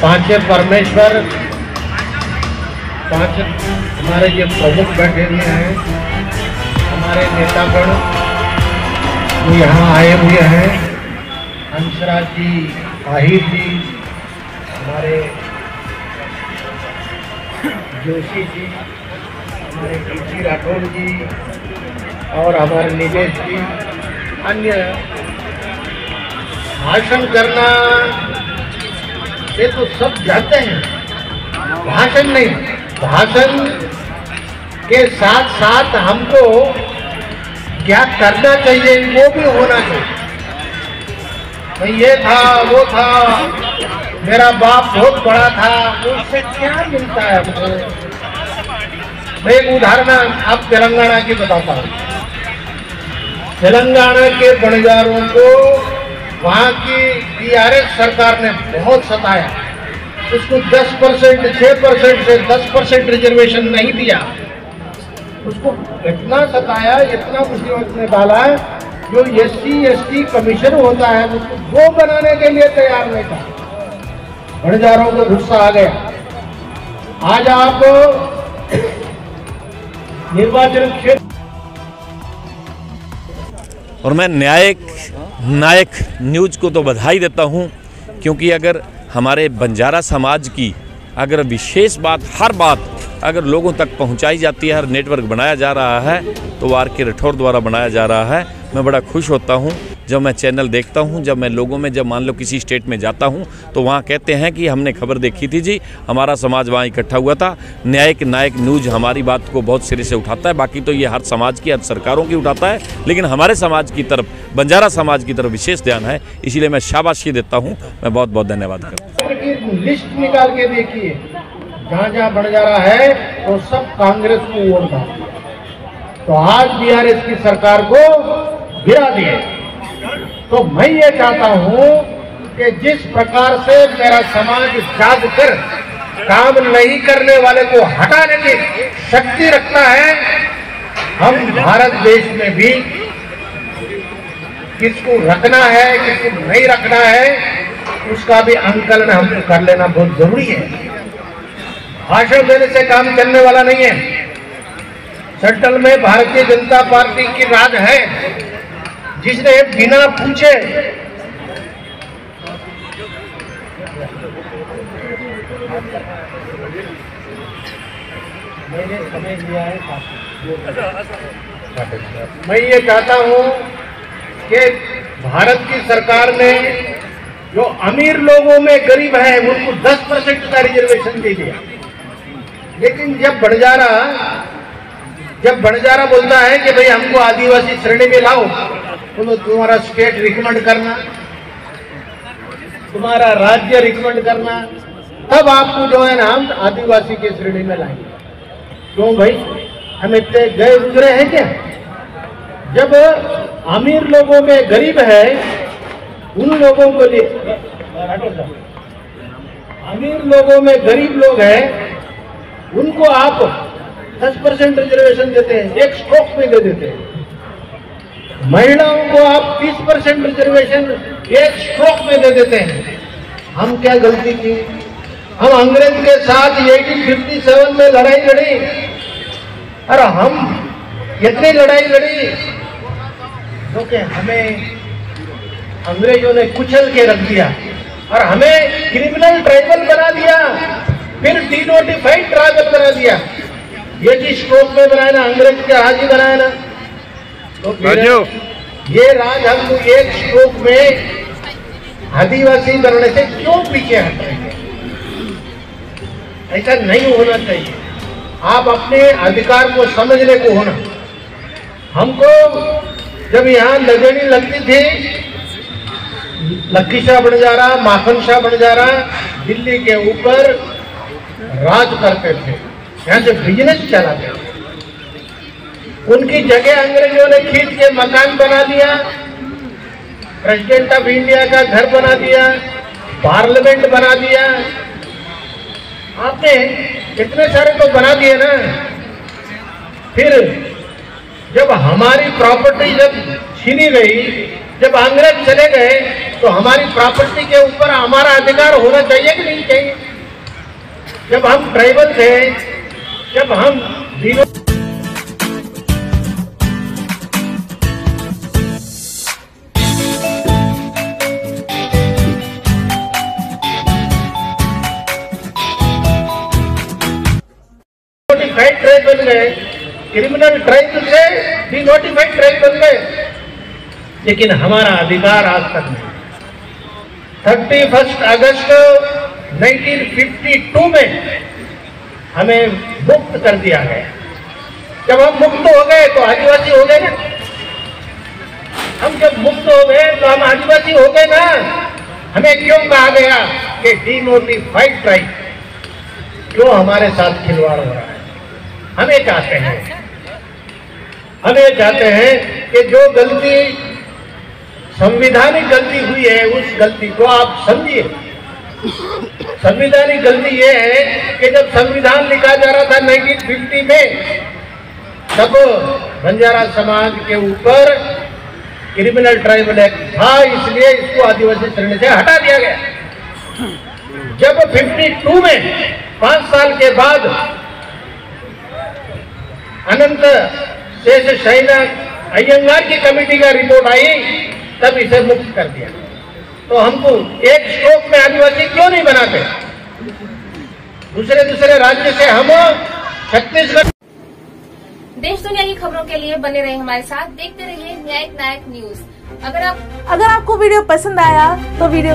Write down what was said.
पांचों परमेश्वर, पांच हमारे ये प्रमुख बैठे हुए हैं, हमारे नेतागण जो यहाँ आए हुए हैं, हंसराज जी, आहिर जी, हमारे जोशी जी, हमारे पीसी राठौर जी और हमारे निलेश जी, अन्य भाषण करना ये तो सब जानते हैं, भाषण नहीं, भाषण के साथ साथ हमको क्या करना चाहिए वो भी होना चाहिए। भाई ये था, वो था, मेरा बाप बहुत बड़ा था, उससे क्या मिलता है हमको? मैं एक उदाहरण अब तेलंगाना की बताता हूँ। तेलंगाना के बंजारों को वहाँ की टीआरएस सरकार ने बहुत सताया, उसको 10%, 6% से 10% रिजर्वेशन नहीं दिया, उसको इतना सताया, इतना मुसीबत में डाला, जो एससी एसटी कमीशन होता है उसको वो बनाने के लिए तैयार नहीं था। बंजारों को गुस्सा आ गया। आज आप निर्वाचन क्षेत्र और मैं नायक न्यूज़ को तो बधाई देता हूं, क्योंकि अगर हमारे बंजारा समाज की अगर विशेष बात, हर बात अगर लोगों तक पहुंचाई जाती है, हर नेटवर्क बनाया जा रहा है, तो वो आर.के. राठौर द्वारा बनाया जा रहा है। मैं बड़ा खुश होता हूं जब मैं चैनल देखता हूं, जब मैं लोगों में, जब मान लो किसी स्टेट में जाता हूं तो वहां कहते हैं कि हमने खबर देखी थी जी, हमारा समाज वहां इकट्ठा हुआ था। नायक न्यूज़ हमारी बात को बहुत सिरे से उठाता है, बाकी तो ये हर समाज की, हर सरकारों की उठाता है, लेकिन हमारे समाज की तरफ, बंजारा समाज की तरफ विशेष ध्यान है, इसीलिए मैं शाबाशी देता हूँ। मैं बहुत बहुत धन्यवाद करता हूँ। लिस्ट निकाल के देखिए, जहाँ जहाँ बंजारा है तो सब कांग्रेस को वोट डालते, तो आज बीआरएस की सरकार को गिरा दिए। तो मैं ये चाहता हूं कि जिस प्रकार से मेरा समाज जाग कर काम नहीं करने वाले को हटाने की शक्ति रखता है, हम भारत देश में भी किसको रखना है, किसको नहीं रखना है, उसका भी आंकलन हमको कर लेना बहुत जरूरी है। भाषण देने से काम चलने वाला नहीं है। सेंट्रल में भारतीय जनता पार्टी की राज है, जिसने बिना पूछे मैंने समझ लिया है। मैं ये चाहता हूं कि भारत की सरकार ने जो अमीर लोगों में गरीब है उनको 10% का रिजर्वेशन दे दिया, लेकिन जब बंजारा बोलता है कि भाई हमको आदिवासी श्रेणी में लाओ, तो तुम्हारा स्टेट रिकमेंड करना, तुम्हारा राज्य रिकमेंड करना, तब आपको जो है ना हम आदिवासी की श्रेणी में लाएंगे। क्यों भाई, हम इतने गए गुजरे हैं क्या? जब अमीर लोगों में गरीब है, उन लोगों को लिए अमीर लोगों में गरीब लोग हैं, उनको आप 10% रिजर्वेशन देते हैं, एक स्ट्रोक में दे देते हैं। महिलाओं को आप 30% रिजर्वेशन एक स्ट्रोक में दे देते हैं। हम क्या गलती की? हम अंग्रेज के साथ 1857 में लड़ाई लड़ी, और हम इतनी लड़ाई लड़ी क्योंकि हमें अंग्रेजों ने कुचल के रख दिया और हमें क्रिमिनल ट्राइबल बना दिया, फिर डिनोटिफाइड ट्राइबल बना दिया। ये जी स्ट्रोक में बनाया ना, अंग्रेज के हाजी बनाया ना, तो ये राज हमको एक स्ट्रोक में आदिवासी बनने से क्यों पीछे हट रहे हैं? ऐसा नहीं होना चाहिए। आप अपने अधिकार को समझने को होना। हमको जब यहाँ लगनी लगती थी, लक्की शाह बंजारा, माखन शाह बंजारा दिल्ली के ऊपर राज करते थे, यहाँ से बिजनेस चला गया। उनकी जगह अंग्रेजों ने खींच के मकान बना दिया, प्रेसिडेंट ऑफ इंडिया का घर बना दिया, पार्लियामेंट बना दिया। आपने इतने सारे तो बना दिए ना। फिर जब हमारी प्रॉपर्टी जब छीनी गई जब अंग्रेज चले गए तो हमारी प्रॉपर्टी के ऊपर हमारा अधिकार होना चाहिए कि नहीं चाहिए? जब हम ट्राइबल थे, जब हम नोटिफाइड ट्राइब बन गए, क्रिमिनल ट्राइब से डिनोटिफाइड ट्राइब बन गए, लेकिन हमारा अधिकार आज तक नहीं। 31 अगस्त 1952 में हमें मुक्त कर दिया गया। जब हम मुक्त हो गए तो आदिवासी हो गए ना। हम जब मुक्त हो गए तो हम आदिवासी हो गए ना। हमें क्यों कहा गया कि डिनोटिफाइड ट्राइब? क्यों हमारे साथ खिलवाड़ हो रहा है? हमें चाहते हैं कि जो गलती संवैधानिक गलती हुई है उस गलती को आप समझिए। संवैधानिक गलती ये है कि जब संविधान लिखा जा रहा था 1950 में, तब बंजारा समाज के ऊपर क्रिमिनल ट्राइबल एक्ट था, इसलिए इसको आदिवासी श्रेणी से हटा दिया गया। जब 52 में 5 साल के बाद अनंत शेष शैना अयंगार की कमेटी का रिपोर्ट आई, तब इसे मुक्त कर दिया। तो हमको एक स्ट्रोक में आदिवासी क्यों नहीं बनाते? दूसरे राज्य से हम छत्तीसगढ़। देश दुनिया की खबरों के लिए बने रहे हमारे साथ, देखते रहिए न्यायिक नायक न्यूज। अगर आपको वीडियो पसंद आया तो वीडियो